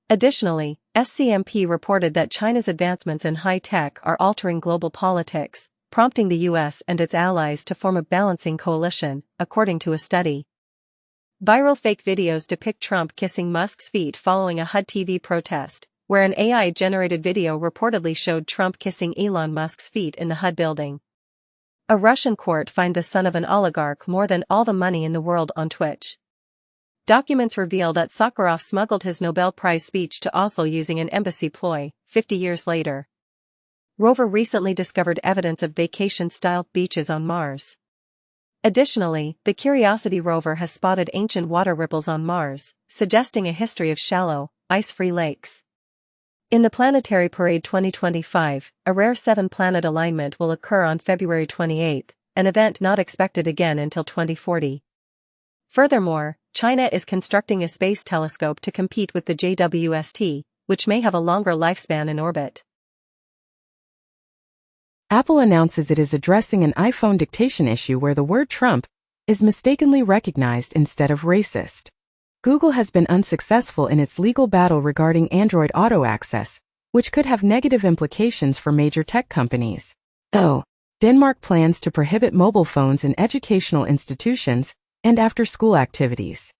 Additionally, SCMP reported that China's advancements in high-tech are altering global politics, prompting the U.S. and its allies to form a balancing coalition, according to a study. Viral fake videos depict Trump kissing Musk's feet following a HUD TV protest, where an AI-generated video reportedly showed Trump kissing Elon Musk's feet in the HUD building. A Russian court fined the son of an oligarch more than all the money in the world on Twitch. Documents reveal that Sakharov smuggled his Nobel Prize speech to Oslo using an embassy ploy, 50 years later. Rover recently discovered evidence of vacation-style beaches on Mars. Additionally, the Curiosity rover has spotted ancient water ripples on Mars, suggesting a history of shallow, ice-free lakes. In the Planetary Parade 2025, a rare 7-planet alignment will occur on February 28, an event not expected again until 2040. Furthermore, China is constructing a space telescope to compete with the JWST, which may have a longer lifespan in orbit. Apple announces it is addressing an iPhone dictation issue where the word Trump is mistakenly recognized instead of racist. Google has been unsuccessful in its legal battle regarding Android Auto Access, which could have negative implications for major tech companies. Denmark plans to prohibit mobile phones in educational institutions and after-school activities.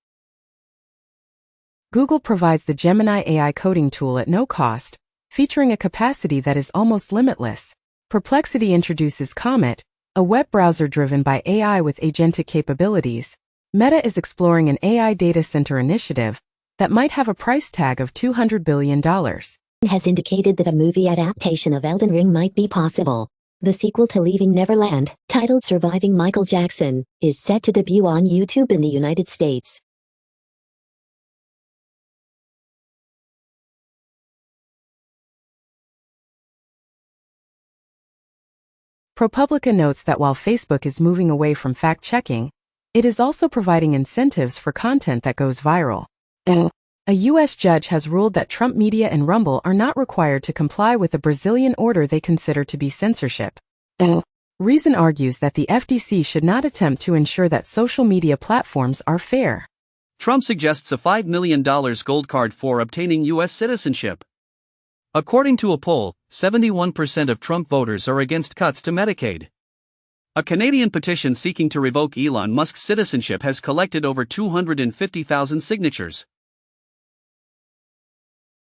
Google provides the Gemini AI coding tool at no cost, featuring a capacity that is almost limitless. Perplexity introduces Comet, a web browser driven by AI with agentic capabilities. Meta is exploring an AI data center initiative that might have a price tag of $200 billion. Has indicated that a movie adaptation of Elden Ring might be possible. The sequel to Leaving Neverland, titled Surviving Michael Jackson, is set to debut on YouTube in the United States. ProPublica notes that while Facebook is moving away from fact-checking, it is also providing incentives for content that goes viral. A U.S. judge has ruled that Trump Media and Rumble are not required to comply with a Brazilian order they consider to be censorship. Reason argues that the FTC should not attempt to ensure that social media platforms are fair. Trump suggests a $5 million gold card for obtaining U.S. citizenship. According to a poll, 71% of Trump voters are against cuts to Medicaid. A Canadian petition seeking to revoke Elon Musk's citizenship has collected over 250,000 signatures.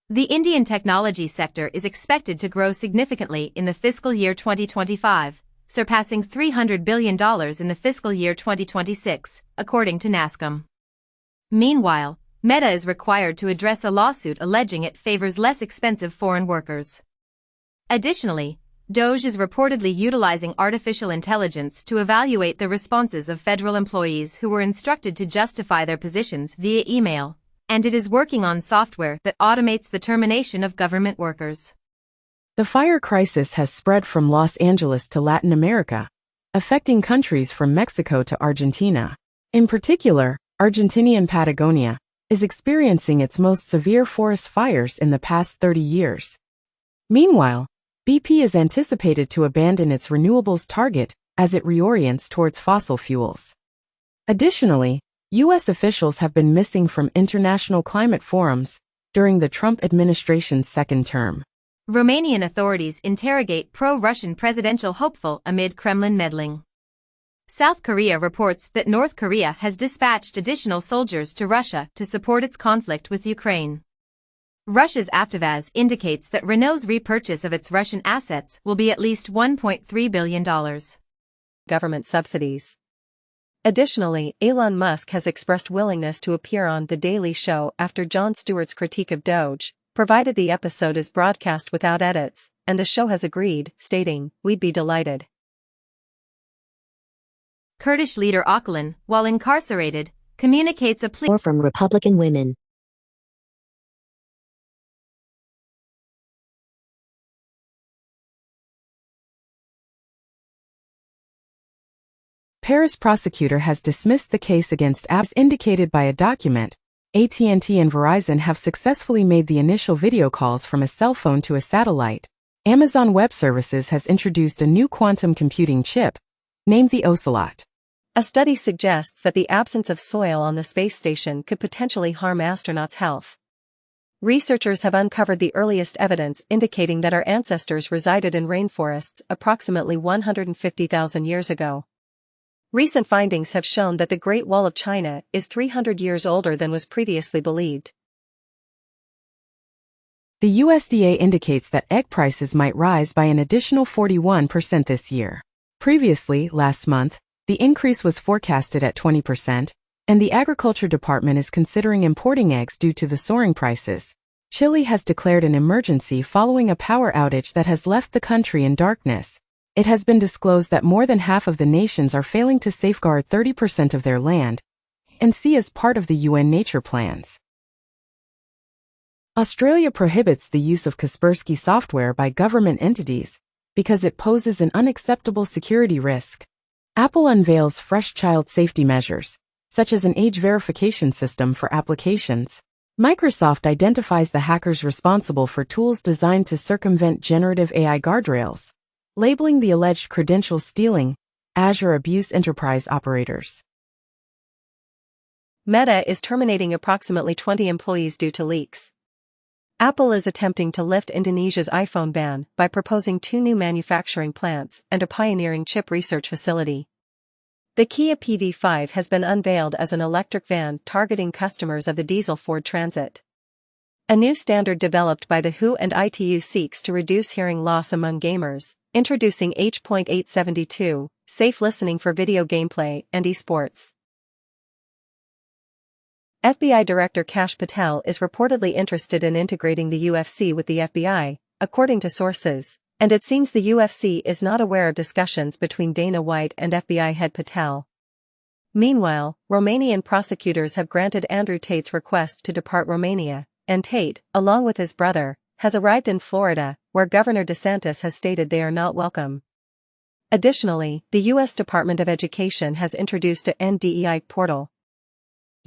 The Indian technology sector is expected to grow significantly in the fiscal year 2025, surpassing $300 billion in the fiscal year 2026, according to NASSCOM. Meanwhile, Meta is required to address a lawsuit alleging it favors less expensive foreign workers. Additionally, DOGE is reportedly utilizing artificial intelligence to evaluate the responses of federal employees who were instructed to justify their positions via email, and it is working on software that automates the termination of government workers. The fire crisis has spread from Los Angeles to Latin America, affecting countries from Mexico to Argentina. In particular, Argentinian Patagonia is experiencing its most severe forest fires in the past 30 years. Meanwhile, BP is anticipated to abandon its renewables target as it reorients towards fossil fuels. Additionally, U.S. officials have been missing from international climate forums during the Trump administration's second term. Romanian authorities interrogate pro-Russian presidential hopeful amid Kremlin meddling. South Korea reports that North Korea has dispatched additional soldiers to Russia to support its conflict with Ukraine. Russia's Avtovaz indicates that Renault's repurchase of its Russian assets will be at least $1.3 billion. Government subsidies. Additionally, Elon Musk has expressed willingness to appear on The Daily Show after Jon Stewart's critique of Doge, provided the episode is broadcast without edits, and the show has agreed, stating, "We'd be delighted." Kurdish leader Öcalan, while incarcerated, communicates a plea From Republican women. Paris prosecutor has dismissed the case against as indicated by a document. AT&T and Verizon have successfully made the initial video calls from a cell phone to a satellite. Amazon Web Services has introduced a new quantum computing chip, named the Ocelot. A study suggests that the absence of soil on the space station could potentially harm astronauts' health. Researchers have uncovered the earliest evidence indicating that our ancestors resided in rainforests approximately 150,000 years ago. Recent findings have shown that the Great Wall of China is 300 years older than was previously believed. The USDA indicates that egg prices might rise by an additional 41% this year. Previously, last month, the increase was forecasted at 20%, and the Agriculture Department is considering importing eggs due to the soaring prices. Chile has declared an emergency following a power outage that has left the country in darkness. It has been disclosed that more than half of the nations are failing to safeguard 30% of their land and sea as part of the UN nature plans. Australia prohibits the use of Kaspersky software by government entities because it poses an unacceptable security risk. Apple unveils fresh child safety measures, such as an age verification system for applications. Microsoft identifies the hackers responsible for tools designed to circumvent generative AI guardrails, labeling the alleged credential stealing Azure abuse enterprise operators. Meta is terminating approximately 20 employees due to leaks. Apple is attempting to lift Indonesia's iPhone ban by proposing 2 new manufacturing plants and a pioneering chip research facility. The Kia PV5 has been unveiled as an electric van targeting customers of the diesel Ford Transit. A new standard developed by the WHO and ITU seeks to reduce hearing loss among gamers, introducing H.872, safe listening for video gameplay and esports. FBI Director Kash Patel is reportedly interested in integrating the UFC with the FBI, according to sources, and it seems the UFC is not aware of discussions between Dana White and FBI head Patel. Meanwhile, Romanian prosecutors have granted Andrew Tate's request to depart Romania, and Tate, along with his brother, has arrived in Florida, where Governor DeSantis has stated they are not welcome. Additionally, the U.S. Department of Education has introduced a NDEI portal.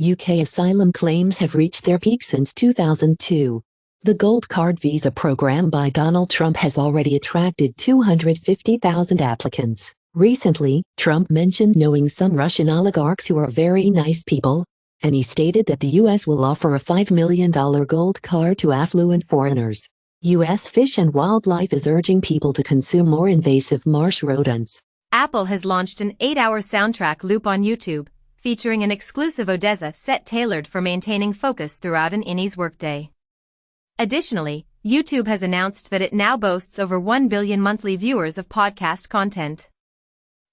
UK asylum claims have reached their peak since 2002. The Gold Card visa program by Donald Trump has already attracted 250,000 applicants. Recently, Trump mentioned knowing some Russian oligarchs who are very nice people, and he stated that the U.S. will offer a $5 million gold card to affluent foreigners. U.S. Fish and Wildlife is urging people to consume more invasive marsh rodents. Apple has launched an 8-hour soundtrack loop on YouTube, featuring an exclusive Odessa set tailored for maintaining focus throughout an Innie's workday. Additionally, YouTube has announced that it now boasts over 1 billion monthly viewers of podcast content.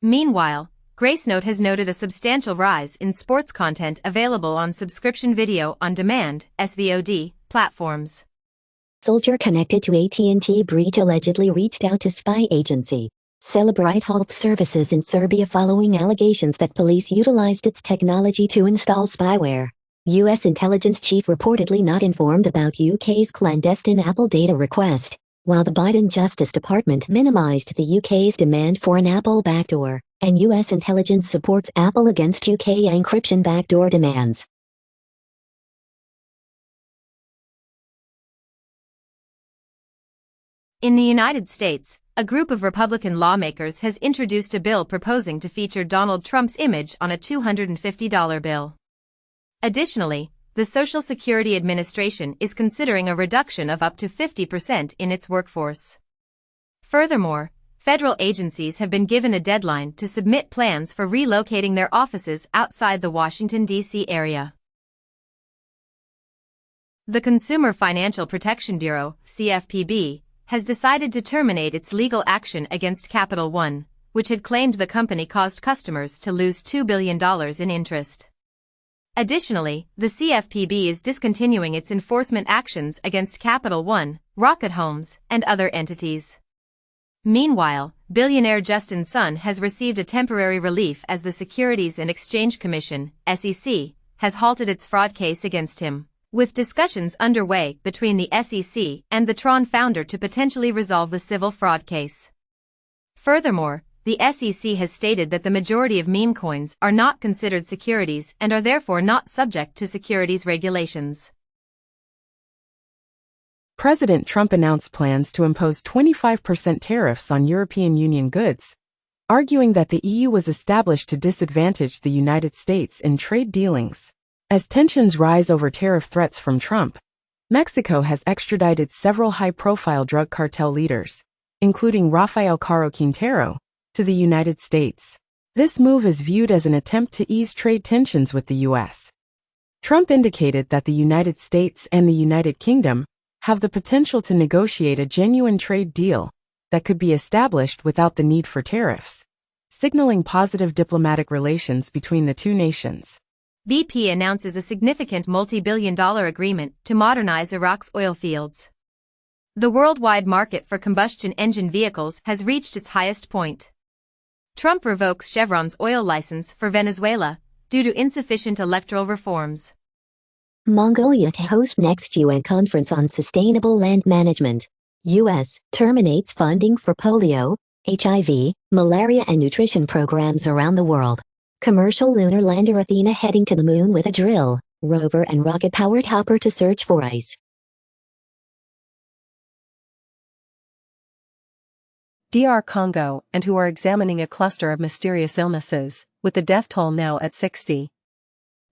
Meanwhile, Gracenote has noted a substantial rise in sports content available on subscription video on demand (SVOD) platforms. Soldier connected to AT&T breach allegedly reached out to spy agency. Celebrite halts services in Serbia following allegations that police utilized its technology to install spyware. U.S. intelligence chief reportedly not informed about UK's clandestine Apple data request, while the Biden Justice Department minimized the UK's demand for an Apple backdoor, and U.S. intelligence supports Apple against UK encryption backdoor demands. In the United States, a group of Republican lawmakers has introduced a bill proposing to feature Donald Trump's image on a $250 bill. Additionally, the Social Security Administration is considering a reduction of up to 50% in its workforce. Furthermore, federal agencies have been given a deadline to submit plans for relocating their offices outside the Washington, D.C. area. The Consumer Financial Protection Bureau, CFPB, has decided to terminate its legal action against Capital One, which had claimed the company caused customers to lose $2 billion in interest. Additionally, the CFPB is discontinuing its enforcement actions against Capital One, Rocket Homes, and other entities. Meanwhile, billionaire Justin Sun has received a temporary relief as the Securities and Exchange Commission, SEC, has halted its fraud case against him, with discussions underway between the SEC and the Tron founder to potentially resolve the civil fraud case. Furthermore, the SEC has stated that the majority of meme coins are not considered securities and are therefore not subject to securities regulations. President Trump announced plans to impose 25% tariffs on European Union goods, arguing that the EU was established to disadvantage the United States in trade dealings. As tensions rise over tariff threats from Trump, Mexico has extradited several high-profile drug cartel leaders, including Rafael Caro Quintero, to the United States. This move is viewed as an attempt to ease trade tensions with the U.S. Trump indicated that the United States and the United Kingdom have the potential to negotiate a genuine trade deal that could be established without the need for tariffs, signaling positive diplomatic relations between the two nations. BP announces a significant multi-billion-dollar agreement to modernize Iraq's oil fields. The worldwide market for combustion engine vehicles has reached its highest point. Trump revokes Chevron's oil license for Venezuela due to insufficient electoral reforms. Mongolia to host next UN conference on sustainable land management. U.S. terminates funding for polio, HIV, malaria and nutrition programs around the world. Commercial lunar lander Athena heading to the moon with a drill, rover and rocket-powered hopper to search for ice. DR Congo, and who are examining a cluster of mysterious illnesses, with the death toll now at 60.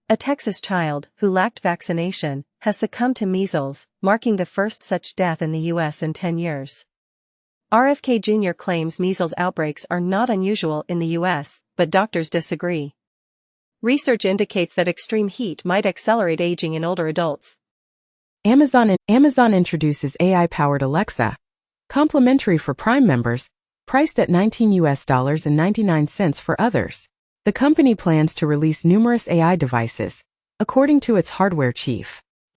A Texas child, who lacked vaccination, has succumbed to measles, marking the first such death in the U.S. in 10 years. RFK Jr. claims measles outbreaks are not unusual in the U.S., but doctors disagree. Research indicates that extreme heat might accelerate aging in older adults. Amazon introduces AI-powered Alexa, complimentary for Prime members, priced at $19.99 for others. The company plans to release numerous AI devices, according to its hardware chief.